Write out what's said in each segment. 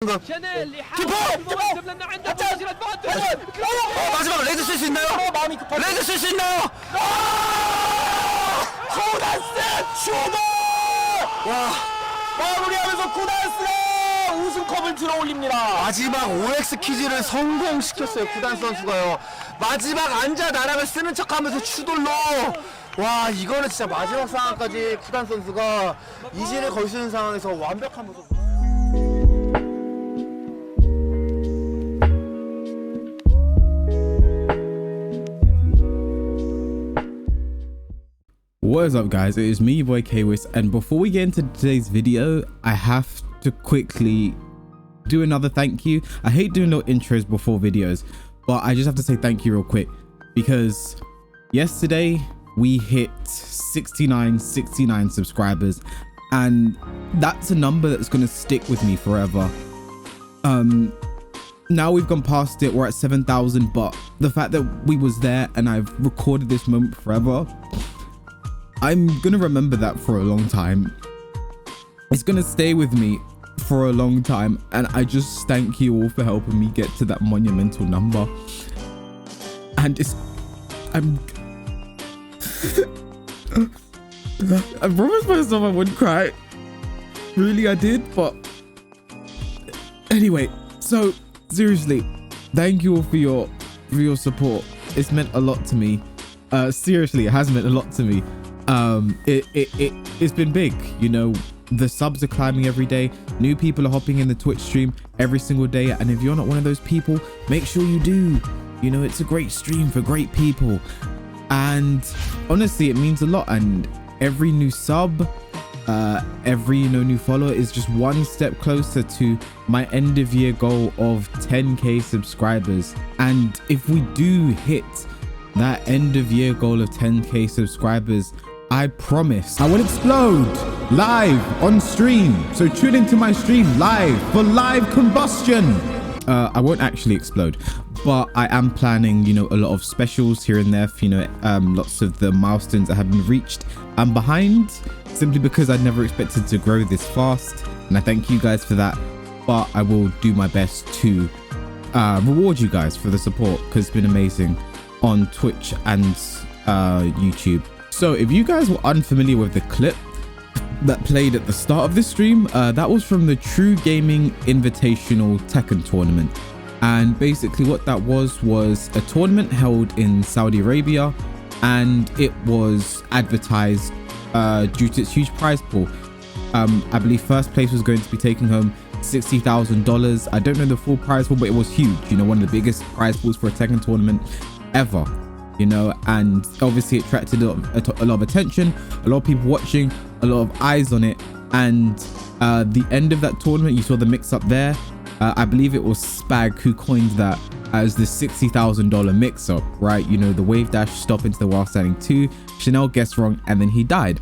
마지막 레드 쓸 수 있나요? 마음이 급하죠. 레드 쓸 수 있나요? 쿠단스 슈도! 와, 마무리하면서 쿠단스가 우승컵을 들어올립니다. 마지막 OX 퀴즈를 성공시켰어요. 쿠단 선수가요. 마지막 앉아 나락을 쓰는 척하면서 추돌로. 와, 이거는 진짜 마지막 상황까지 쿠단 선수가 이진을 걸 수 있는 상황에서 완벽한 모습. What is up, guys? It is me, your boy Kwis, and before we get into today's video, I have to quickly do another thank you. I hate doing little intros before videos, but I just have to say thank you real quick because yesterday we hit 69 subscribers, and that's a number that's going to stick with me forever. Now we've gone past it, we're at 7,000, but the fact that we was there and I've recorded this moment forever, I'm gonna remember that for a long time. It's gonna stay with me for a long time, and I just thank you all for helping me get to that monumental number. And I promised myself I wouldn't cry. Really, I did, but anyway. So seriously, thank you all for your support. It's meant a lot to me. Seriously, it has meant a lot to me. It's been big, you know. The subs are climbing every day, new people are hopping in the Twitch stream every single day, and if you're not one of those people, make sure you do. You know, it's a great stream for great people, and honestly it means a lot. And every new sub, every new follower is just one step closer to my end of year goal of 10k subscribers. And if we do hit that end of year goal of 10k subscribers, I promise I will explode live on stream. So tune into my stream live for live combustion. I won't actually explode, but I am planning, you know, a lot of specials here and there for, you know, lots of the milestones that have been reached. I'm behind simply because I never expected to grow this fast, and I thank you guys for that. But I will do my best to reward you guys for the support, because it's been amazing on Twitch and YouTube. So if you guys were unfamiliar with the clip that played at the start of this stream, that was from the True Gaming Invitational Tekken tournament. And basically what that was a tournament held in Saudi Arabia, and it was advertised due to its huge prize pool. I believe first place was going to be taking home $60,000. I don't know the full prize pool, but it was huge, you know, one of the biggest prize pools for a Tekken tournament ever, you know. And obviously it attracted a lot of attention, a lot of people watching, a lot of eyes on it. And the end of that tournament, you saw the mix up there. I believe it was Spag who coined that as the $60,000 mix up, right? You know, the wave dash stop into the while standing 2, Chanel guessed wrong, and then he died.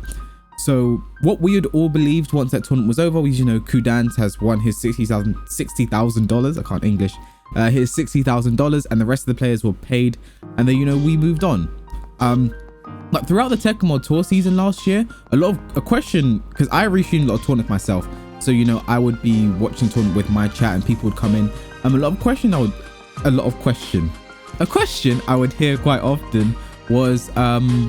So what we had all believed once that tournament was over was, you know, Kudans has won his $60,000. I can't English. His $60,000, and the rest of the players were paid, and then, you know, we moved on. But throughout the Tekken Mod Tour season last year, a question, because I restreamed a lot of tournaments myself, so, you know, I would be watching tournament with my chat and people would come in. A question I would hear quite often was,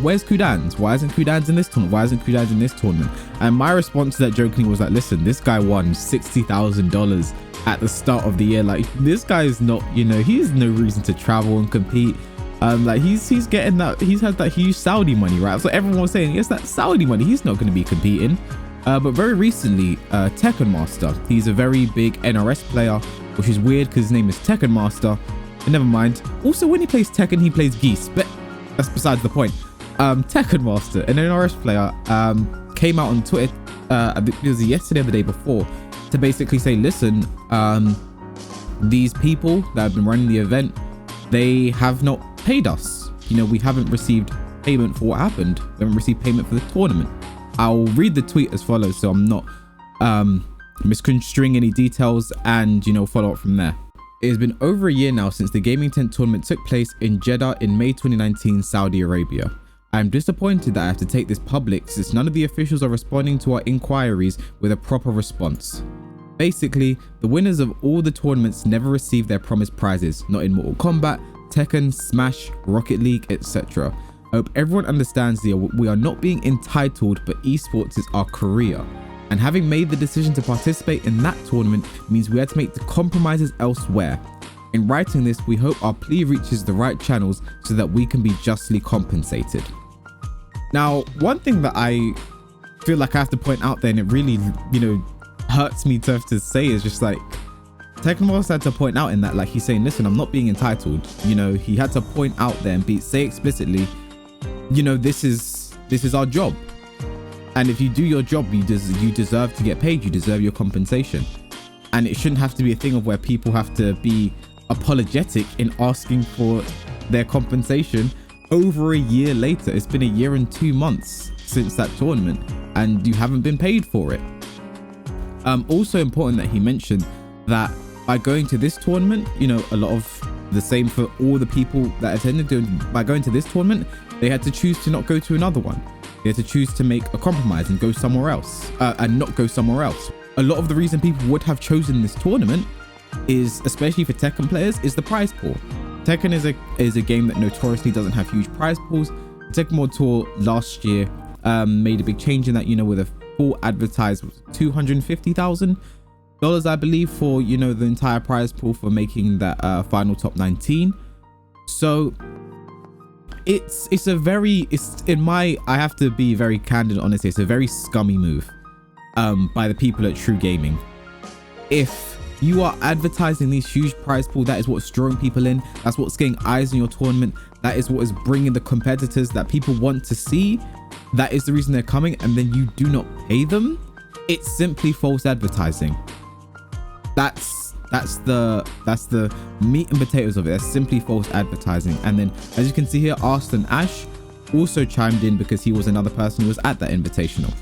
where's Kudans? Why isn't Kudans in this tournament? Why isn't Kudans in this tournament? And my response to that jokingly was like, listen, this guy won $60,000 at the start of the year. Like, this guy is not, you know, he has no reason to travel and compete. Like, he's getting that, he's had that huge Saudi money, right? So everyone was saying, yes, that Saudi money, he's not going to be competing. But very recently, TekkenMaster, he's a very big NRS player, which is weird because his name is TekkenMaster, but never mind. Also, when he plays Tekken, he plays Geese, but that's besides the point. TekkenMaster, an NRS player, came out on Twitter, it was yesterday or the day before, to basically say, listen, these people that have been running the event, they have not paid us. You know, we haven't received payment for what happened. We haven't received payment for the tournament. I'll read the tweet as follows, so I'm not misconstruing any details, and, you know, follow up from there. It has been over a year now since the gaming tent tournament took place in Jeddah in May 2019, Saudi Arabia. I am disappointed that I have to take this public since none of the officials are responding to our inquiries with a proper response. Basically, the winners of all the tournaments never receive their promised prizes, not in Mortal Kombat, Tekken, Smash, Rocket League, etc. I hope everyone understands that we are not being entitled, but esports is our career. And having made the decision to participate in that tournament means we had to make the compromises elsewhere. In writing this, we hope our plea reaches the right channels so that we can be justly compensated. Now, one thing that I feel like I have to point out there, and it really, hurts me to have to say, is just like, TekkenMaster had to point out in that, like, he's saying, listen, I'm not being entitled. He had to point out there and say explicitly, this is our job. And if you do your job, you deserve to get paid. You deserve your compensation. And it shouldn't have to be a thing of where people have to be apologetic in asking for their compensation over a year later. It's been a year and 2 months since that tournament and you haven't been paid for it. Also important that he mentioned that by going to this tournament, a lot of the same for all the people that attended. By going to this tournament, they had to choose to not go to another one. They had to choose to make a compromise and go somewhere else, and not go somewhere else. A lot of the reason people would have chosen this tournament is, especially for Tekken players, is the prize pool. Tekken is a game that notoriously doesn't have huge prize pools. Tekken World Tour last year made a big change in that, with a full advertised $250,000, I believe, for the entire prize pool for making that final top 19. So I have to be very candid, honestly, it's a very scummy move by the people at True Gaming. If you are advertising these huge prize pool, that is what's drawing people in, that's what's getting eyes on your tournament, that is what is bringing the competitors that people want to see, that is the reason they're coming, and then you do not pay them, it's simply false advertising. That's the meat and potatoes of it. That's simply false advertising. And then, as you can see here, Arslan Ash also chimed in because he was another person who was at that invitational.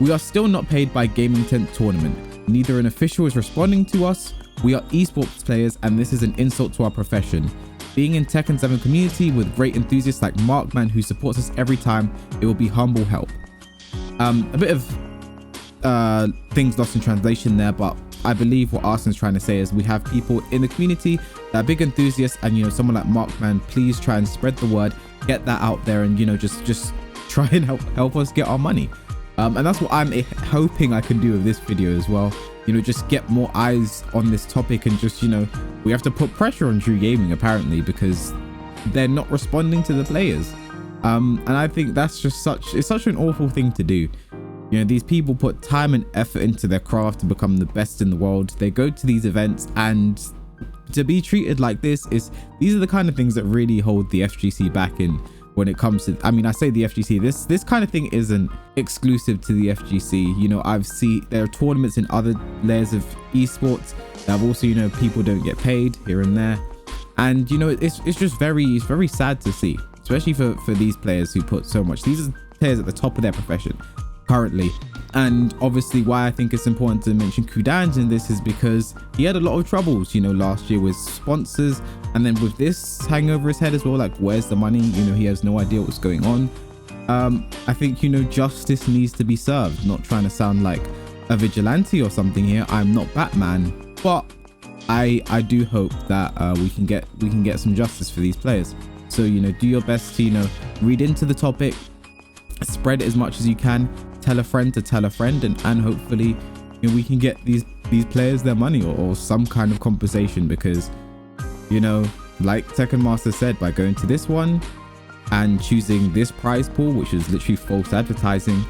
We are still not paid by Gaming Tent Tournament. Neither an official is responding to us. We are esports players, and this is an insult to our profession. Being in Tekken 7 community with great enthusiasts like Markman, who supports us every time, it will be humble help. A bit of things lost in translation there, but I believe what Arslan's trying to say is we have people in the community that are big enthusiasts, and someone like Markman, please try and spread the word, get that out there, and just try and help us get our money. And that's what I'm hoping I can do with this video as well. Just get more eyes on this topic, and just we have to put pressure on True Gaming apparently, because they're not responding to the players. And I think that's just such an awful thing to do. These people put time and effort into their craft to become the best in the world. They go to these events, and to be treated like these are the kind of things that really hold the FGC back in when it comes to, I say the FGC, this kind of thing isn't exclusive to the FGC. I've seen there are tournaments in other layers of esports that have also, people don't get paid here and there. And it's just very sad to see, especially for these players who put so much. These are players at the top of their profession currently. And obviously why I think it's important to mention Kudanj in this is because he had a lot of troubles last year with sponsors, and then with this hanging over his head as well, like where's the money? He has no idea what's going on. I think justice needs to be served. Not trying to sound like a vigilante or something here, I'm not Batman, but I do hope that we can get some justice for these players. So do your best to read into the topic, spread it as much as you can, tell a friend to tell a friend, and hopefully we can get these players their money or some kind of compensation, because like TekkenMaster said, by going to this one and choosing this prize pool, which is literally false advertising,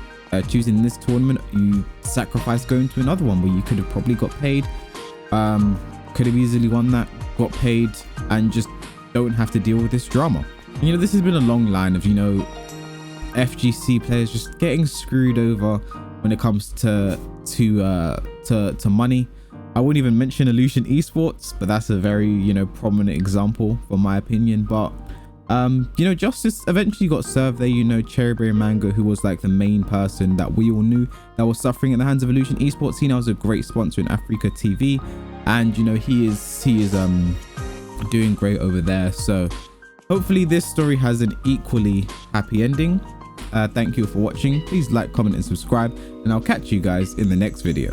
choosing this tournament, you sacrifice going to another one where you could have probably got paid, could have easily won that, got paid, and just don't have to deal with this drama. And, this has been a long line of FGC players just getting screwed over when it comes to money. I wouldn't even mention Illusion Esports, but that's a very prominent example for my opinion. But justice eventually got served there. Cherryberry Mango, who was like the main person that we all knew that was suffering at the hands of Illusion Esports, he now is a great sponsor in Africa TV, and he is doing great over there. So hopefully this story has an equally happy ending. Thank you for watching. Please like, comment, and subscribe, and I'll catch you guys in the next video.